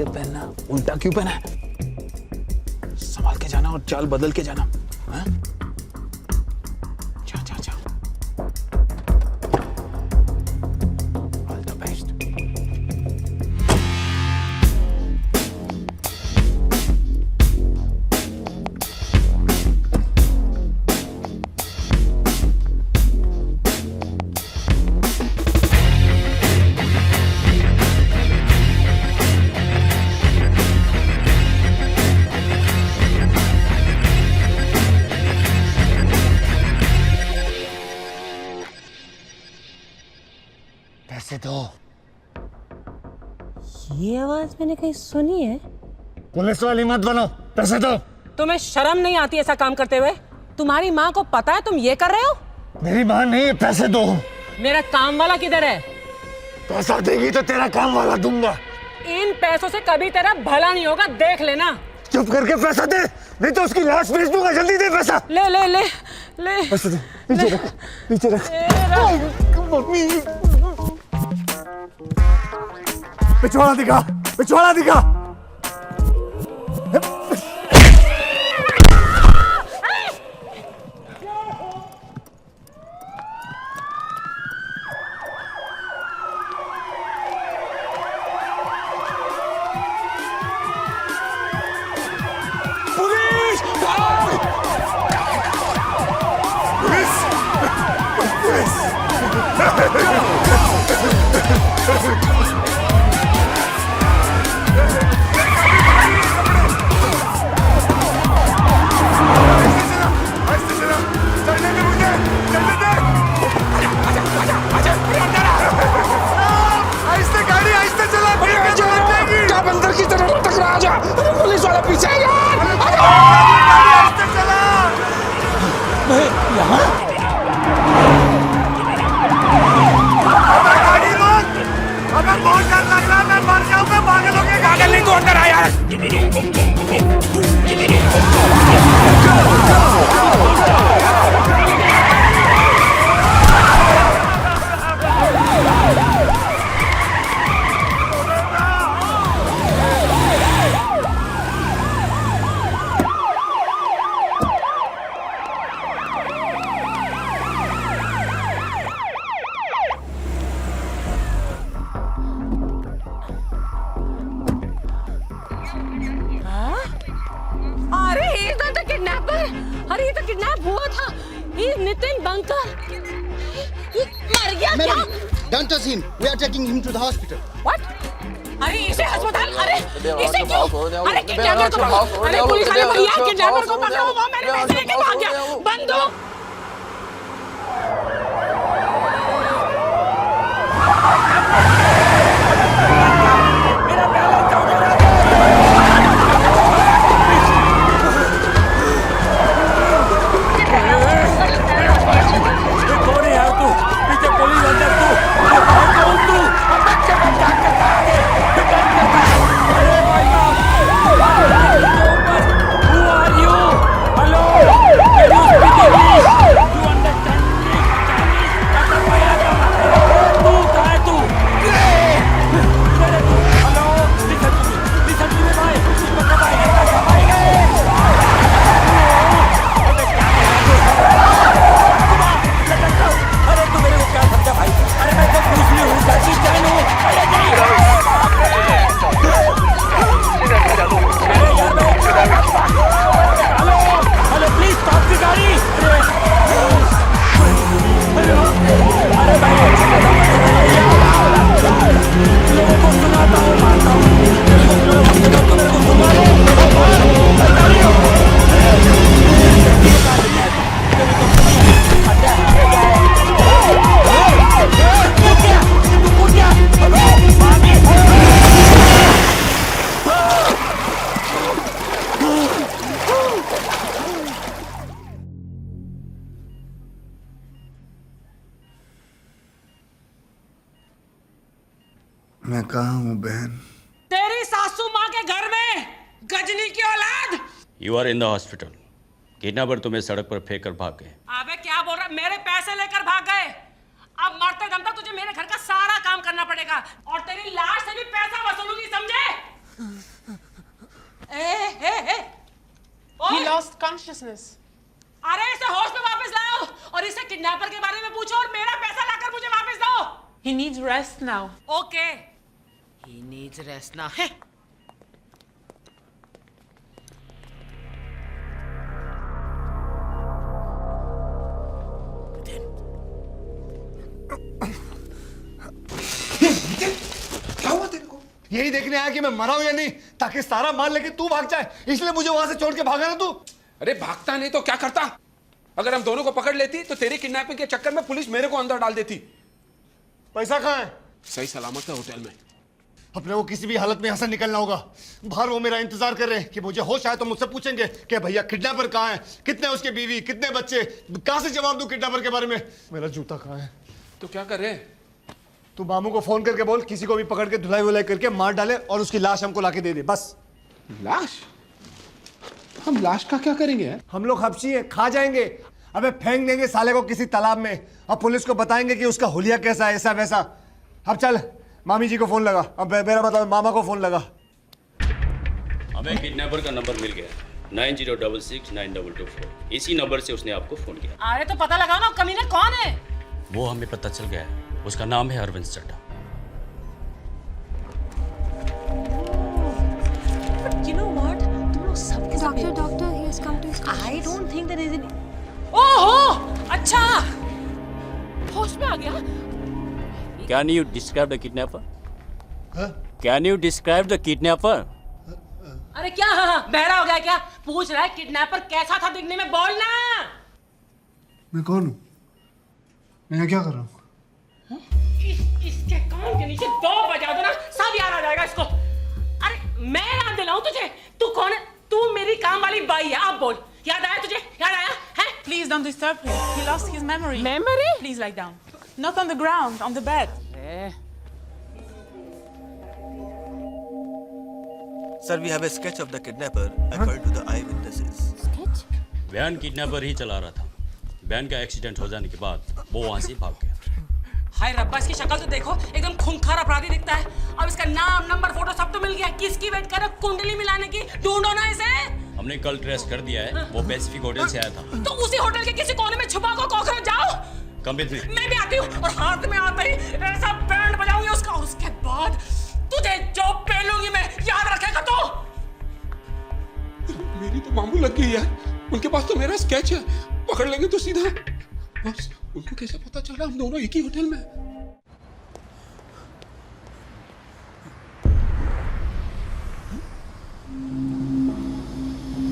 सीधे पहनना, उल्टा क्यों पहना है? संभाल के जाना और चाल बदल के जाना। हाँ? जा जा जा। All the best. पैसे दो। ये आवाज मैंने कहीं सुनी है। पुलिस वाली मत बनो, पैसे दो। तुम्हें शर्म नहीं आती ऐसा काम करते हुए? तुम्हारी माँ को पता है तुम ये कर रहे हो? मेरी माँ नहीं है, पैसे दो। मेरा काम वाला किधर है? पैसा देगी तो तेरा काम वाला दूंगा। इन पैसों से कभी तेरा भला नहीं होगा, देख लेना। चुप करके पैसा दे, नहीं तो उसकी लाश बेच दूंगा। जल्दी दे पैसा। ले ले ले ले पैसे दे। नीचे रख, नीचे रख। मम्मी, पिछवाड़ा दिखा, पिछवाड़ा दिखा। पुलिस! पुलिस! पुलिस वाला पीछे है यार। यहाँ अगर बहुत डर लग रहा है मैं मर जाऊंगा। पागल हो गए। पागल नहीं, तो अंदर आ यार। अरे ये तो किडनैप हुआ था। ये नितिन बंकर ये मर गया क्या? Don't touch him. We are taking him to the hospital. What? अरे इसे अस्पताल, अरे इसे क्यों? अरे किडनैपर को पकड़ो। अरे पुलिस वाले भैया किडनैपर को पकड़ो। वो मेरे पैसे लेके भाग गया। बंदूक। मैं कहाँ हूँ बहन? तेरी सासू माँ के घर में, गजनी की औलाद। You are in the hospital. Kidnapper तुम्हें सड़क पर फेंक कर भाग गए। अबे क्या बोल रहा है? मेरे पैसे लेकर भाग गए। अब मरते दम तक तुझे मेरे घर का सारा काम करना पड़ेगा और तेरी लाश से भी पैसा वसूलूंगी, समझे? consciousness. अरे इसे होश में वापस लाओ और इसे किडनैपर के बारे में पूछो और मेरा पैसा लाकर मुझे वापस दो. He needs rest now. Okay. He needs rest now. Hey. क्या हुआ तेरे को? यही देखने आया कि मैं मरा हूं या नहीं, ताकि सारा माल लेके तू भाग जाए, इसलिए मुझे वहां से छोड़ के भागा ना तू. अरे भागता नहीं तो क्या करता? अगर हम दोनों को पकड़ लेती तो तेरी किडनैपिंग के चक्कर में पुलिस मेरे को अंदर डाल देती. पैसा कहाँ है? सही सलामत है होटल में. अपने को किसी भी हालत में यहाँ से निकलना होगा. बाहर वो मेरा इंतजार कर रहे हैं कि मुझे होश आए तो मुझसे पूछेंगे कि भैया किडनैपर कहाँ है, कितने उसके बीवी, कितने बच्चे. कहाँ से जवाब दूं किडनैपर के बारे में? मेरा जूता कहाँ है? तो क्या कर रहे? तू मामू को फोन करके बोल किसी को भी पकड़ के धुलाई वुलाई करके मार डाले और उसकी लाश हमको लाके दे दे. बस. लाश? हम लाश का क्या करेंगे यार? हम लोग हबशी हैं, खा जाएंगे. अबे फेंक देंगे साले को किसी तालाब में. अब पुलिस को बताएंगे कि उसका हुलिया कैसा है, ऐसा वैसा. अब चल मामी जी को फोन लगा. अब मेरा मतलब मामा को फोन लगा. हमें किडनैपर का नंबर मिल गया 90669224. इसी नंबर से उसने आपको फोन किया. अरे तो पता लगाओ ना कमीना कौन है. वो हमें पता चल गया है. उसका नाम है Arvind Chadha. You know what? तुम लोग सबके साथ Doctor, he has come to his I don't think there is any. ओहो अच्छा होश में आ गया. Can you describe the kidnapper? Can you describe the kidnapper? अरे क्या बहरा हो गया क्या? पूछ रहा है किडनैपर कैसा था दिखने में, बोलना. मैं कौन हूँ? मैं यहाँ क्या कर रहा हूँ? इसके कान के नीचे 2 बजा दो ना, सब याद आ जाएगा इसको. अरे मैं याद दिलाऊं तुझे? तू कौन है? तू मेरी काम वाली बाई है. अब बोल, याद आया तुझे? याद आया है? Please don't disturb him. He lost his memory. Memory? Please lie down. Not on the ground, on the bed. Sir, we have a sketch of the kidnapper according to the eyewitnesses. sketch. Van kidnapper ही चला रहा था. Van का accident हो जाने के बाद वो वहां से भाग गया. हाय रब्बा, इसकी शक्ल तो देखो, एकदम खूंखार अपराधी दिखता है. अब इसका नाम, नंबर, फोटो सब तो मिल गया. किसकी वेट कर रहे हो? कुंडली मिलाने की. ढूंढो ना इसे. हमने कल ट्रेस कर दिया है. वो पैसिफिक होटल से आया था. तो उसी होटल के किसी कोने में छुपा को कॉकरोच जाओ. Come with me. मैं भी आती हूँ और हाथ में आते ही ऐसा बैंड बजाऊंगी उसका, और उसके बाद तुझे जो पेलूंगी मैं, याद रखेगा तो. मेरी तो मामू लग गई यार. उनके पास तो मेरा स्केच है. पकड़ लेंगे तो सीधा. बस उनको कैसे पता चला हम दोनों एक ही होटल में?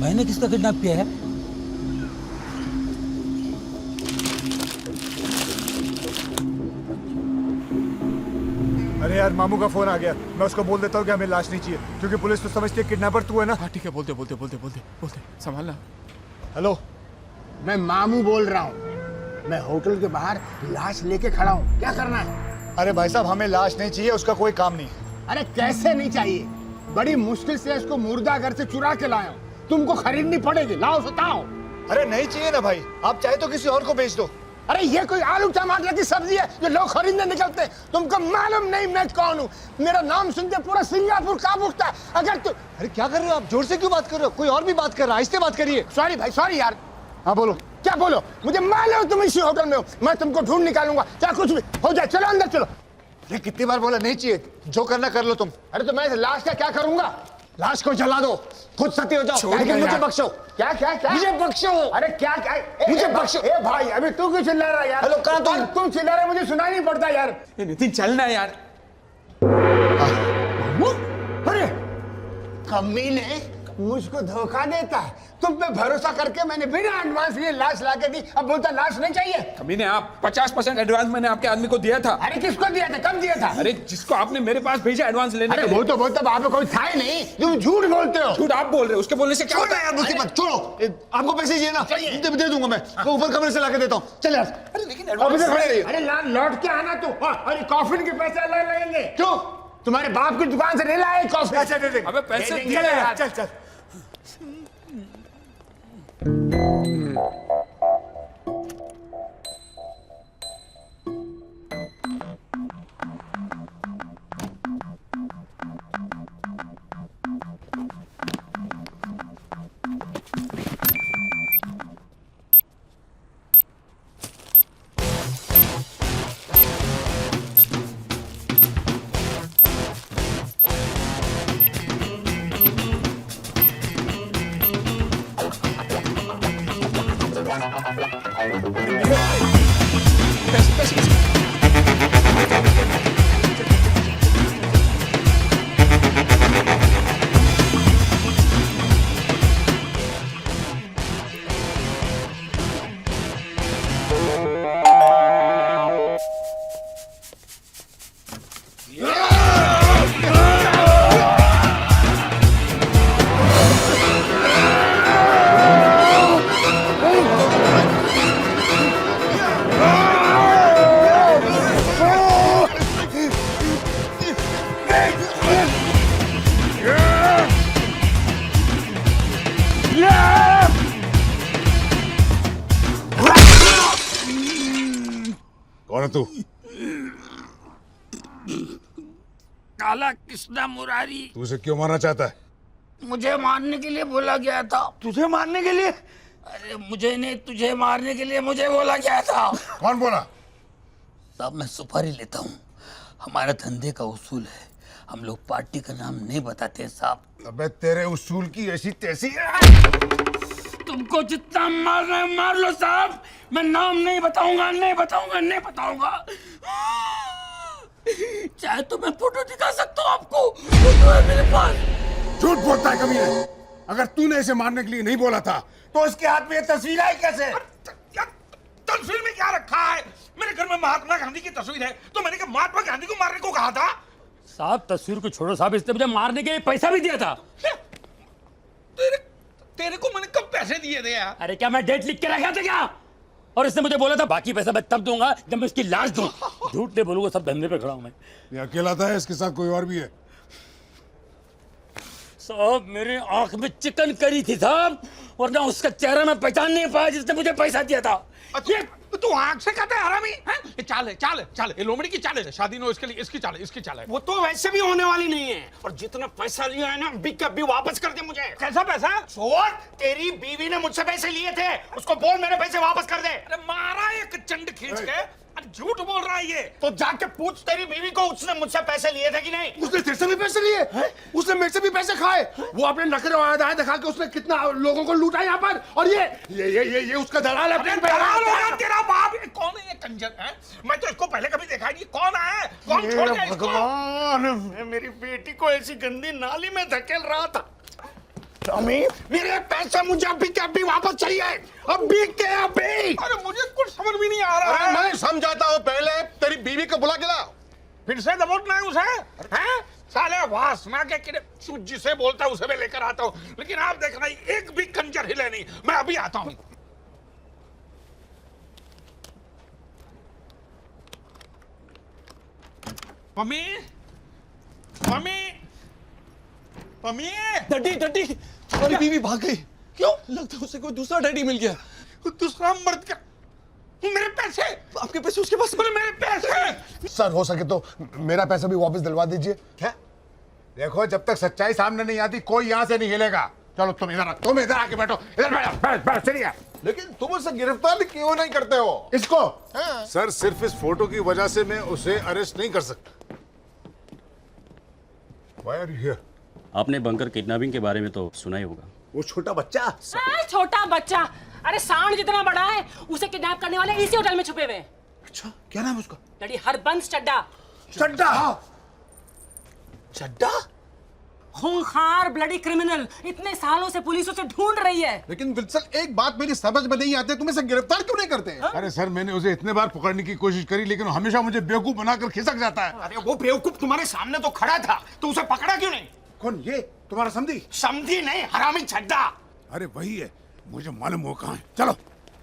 मैंने किसका किडनैप किया है? अरे यार मामू का फोन आ गया. मैं उसको बोल देता हूँ कि हमें लाश नहीं चाहिए, क्योंकि पुलिस तो समझती है किडनैपर तू है ना. हाँ ठीक है, बोलते बोलते बोलते बोलते बोलते संभालना. हेलो, मैं मामू बोल रहा हूँ. मैं होटल के बाहर लाश लेके खड़ा हूँ. क्या करना है? अरे भाई साहब हमें लाश नहीं चाहिए, उसका कोई काम नहीं. अरे कैसे नहीं चाहिए? बड़ी मुश्किल से इसको मुर्दा घर से चुरा के लाया हूँ. तुमको खरीदनी पड़ेगी. लाओ बताओ. अरे नहीं चाहिए ना भाई, आप चाहे तो किसी और को बेच दो. अरे ये कोई आलू टमाटर की सब्जी है जो लोग खरीदने निकलते हैं? तुमको मालूम नहीं मैं कौन हूँ? मेरा नाम सुनते पूरा सिंगापुर कांप उठता है. अगर तू. अरे क्या कर रहे हो आप? जोर से क्यों बात कर रहे हो? कोई और भी बात कर रहा है, आहिस्ते बात करिए. सॉरी भाई, सॉरी यार. हाँ बोलो. क्या बोलो? मुझे मालूम तुम इसी होटल में हो. मैं तुमको ढूंढ निकालूंगा, चाहे कुछ भी हो जाए. चलो अंदर चलो. ये कितनी बार बोला नहीं चाहिए? जो करना कर लो तुम. अरे तो मैं लाश का क्या करूंगा? लाश को जला दो, खुद सती हो जाओ. लेकिन मुझे बख्शो. क्या क्या क्या? मुझे बख्शो. अरे क्या क्या? मुझे बख्शो. ए भाई, अभी तू क्यों चिल्ला रहा है यार? हेलो, कहाँ तुम? तुम चिल्ला रहे, मुझे सुनाई नहीं पड़ता यार. नितिन चलना है यार. अरे कमीने मुझको धोखा देता है. तुम पे भरोसा करके मैंने बिना एडवांस लिए लाश लाके दी. अब बोलता लाश नहीं चाहिए. कमीने आप 50% एडवांस मैंने आपके आदमी को दिया था. अरे किसको दिया था? कब दिया था? अरे जिसको आपने मेरे पास भेजा एडवांस लेने अरे के लिए. वो तो बोलता वहां पे कोई था ही नहीं. तुम झूठ बोलते हो. झूठ आप बोल रहे हो. उसके बोलने से क्या छोड़ो होता है? यार मुसीबत, छोड़ो. आपको पैसे चाहिए ना? दे दूंगा मैं. वो ऊपर कमरे से लाके देता हूँ. चल यार. अरे लेकिन अब इधर खड़े रहिए. अरे लौट के आना तू. अरे कॉफिन के पैसे अलग लगेंगे. क्यों? तुम्हारे बाप की दुकान से नहीं लाए कॉफी? अच्छा दे दे. अबे पैसे चल दिए यार, यार. चल चल. है तू? काला कृष्णा मुरारी। तू उसे क्यों मारना चाहता है? मुझे मारने के लिए बोला गया था। तुझे मारने के लिए? अरे मुझे नहीं, तुझे मारने के लिए मुझे बोला गया था। कौन बोला? साहब मैं सुपारी लेता हूँ, हमारा धंधे का उसूल है, हम लोग पार्टी का नाम नहीं बताते साहब। अबे तेरे उसूल की ऐसी तैसी। तुमको जितना मारना है मार लो साहब, मैं नाम नहीं बताऊंगा, नहीं बताऊंगा, नहीं बताऊंगा। चाहे तो मैं फोटो दिखा सकता हूँ आपको, फोटो है मेरे पास। झूठ बोलता है कमीने। अगर तूने इसे मारने के लिए नहीं बोला था तो इसके हाथ में ये तस्वीर आई कैसे? तस्वीर में क्या रखा है? मेरे घर में महात्मा गांधी की तस्वीर है, तो मैंने क्या महात्मा गांधी को मारने को कहा था? साहब तस्वीर को छोड़ो साहब, इसने मुझे मारने के लिए पैसा भी दिया था। तेरे को मैंने कब पैसे दिए थे यार? अरे क्या मैं डेट लिख के रखा था क्या? और इसने मुझे बोला था बाकी पैसा मैं तब दूंगा जब मैं इसकी लाश दूं। झूठ नहीं बोलूंगा, सब धंधे पे खड़ा हूं मैं। ये अकेला था, इसके साथ कोई और भी है? साहब मेरे आंख में चिकन करी थी साहब, वरना उसका चेहरा मैं पहचान नहीं पाया जिसने मुझे पैसा दिया था। ये तू आंख से कहता है हरामी हैं? ये चाल है, चाल है, चाल है, ये लोमड़ी की चाल है। शादी नो इसके लिए, इसकी चाल है, इसकी चाल है। वो तो वैसे भी होने वाली नहीं है। और जितना पैसा लिया है ना, बिक के वापस कर दे मुझे। कैसा पैसा? छोड़, तेरी बीवी ने मुझसे पैसे लिए थे, उसको बोल मेरे पैसे वापस कर दे। अरे मारा एक चंड खींच के। अरे झूठ बोल रहा है ये। तो जाके पूछ तेरी बीवी को, उसने मुझसे पैसे लिए थे कि नहीं? उसने तेरे से भी पैसे लिए? उसने मेरे से भी पैसे खाए? वो अपने नखरे वायदा दिखा के उसने कितना लोगों को लूटा यहाँ पर। और ये उसका दलाल है। दलाल होगा तेरा बाप। ये कौन है ये कंजर है? मैं तो इसको पहले कभी देखा नहीं। कौन है? कौन छोड़ गया इसको? भगवान, मैं मेरी बेटी को ऐसी गंदी नाली में धकेल रहा था। अम्मी, मेरे पैसे मुझे अभी के अभी वापस चाहिए, अभी के अभी। अरे मुझे कुछ समझ भी नहीं आ रहा है। मैं समझाता हूँ, पहले तेरी बीवी को बुला के ला। फिर से दबोचना है उसे? हैं? साले वासना के किरे तू जिसे बोलता है उसे मैं लेकर आता हूँ, लेकिन आप देखना एक भी कंजर हिले नहीं। मैं अभी आता हूँ। Mummy, mummy, mummy. Daddy daddy, तुम्हारी बीवी भाग गई। क्यों? लगता है उसे कोई दूसरा डैडी मिल गया। दूसरा मर्द का? मेरे पैसे? आपके पैसे उसके पास? मेरे पैसे? सर हो सके तो मेरा पैसा भी वापस दिलवा दीजिए। क्या? देखो, जब तक सच्चाई सामने नहीं आती कोई यहाँ से नहीं हिलेगा। चलो तुम इधर आके बैठो। इधर बैठ चलिए। लेकिन तुम उसे गिरफ्तार क्यों नहीं करते हो? इसको? हाँ। सर सिर्फ इस फोटो की वजह से मैं उसे अरेस्ट नहीं कर सकता। Why are you here? आपने बंकर किडनैपिंग के बारे में तो सुना ही होगा। वो छोटा बच्चा? छोटा बच्चा? अरे सांड जितना बड़ा है, उसे किडनैप करने वाले इसी होटल में छुपे हुए हैं। अच्छा, क्या नाम है उसका? डैडी हरबंस चड्डा। चड्डा? चड्डा? खूंखार ब्लडी क्रिमिनल, इतने सालों से पुलिस उसे ढूंढ रही है। लेकिन विल्सन, एक बात मेरी समझ में नहीं आती, तुम इसे गिरफ्तार क्यों नहीं करते? अरे सर, मैंने उसे इतने बार पकड़ने की कोशिश करी, लेकिन हमेशा मुझे बेवकूफ बनाकर खिसक जाता है। अरे वो बेवकूफ तुम्हारे सामने तो खड़ा था, तो उसे पकड़ा क्यों नहीं? कौन? ये तुम्हारा समधी? समझी नहीं, हरामी छड्डा। अरे वही है, मुझे मालूम हो कहाँ है। चलो।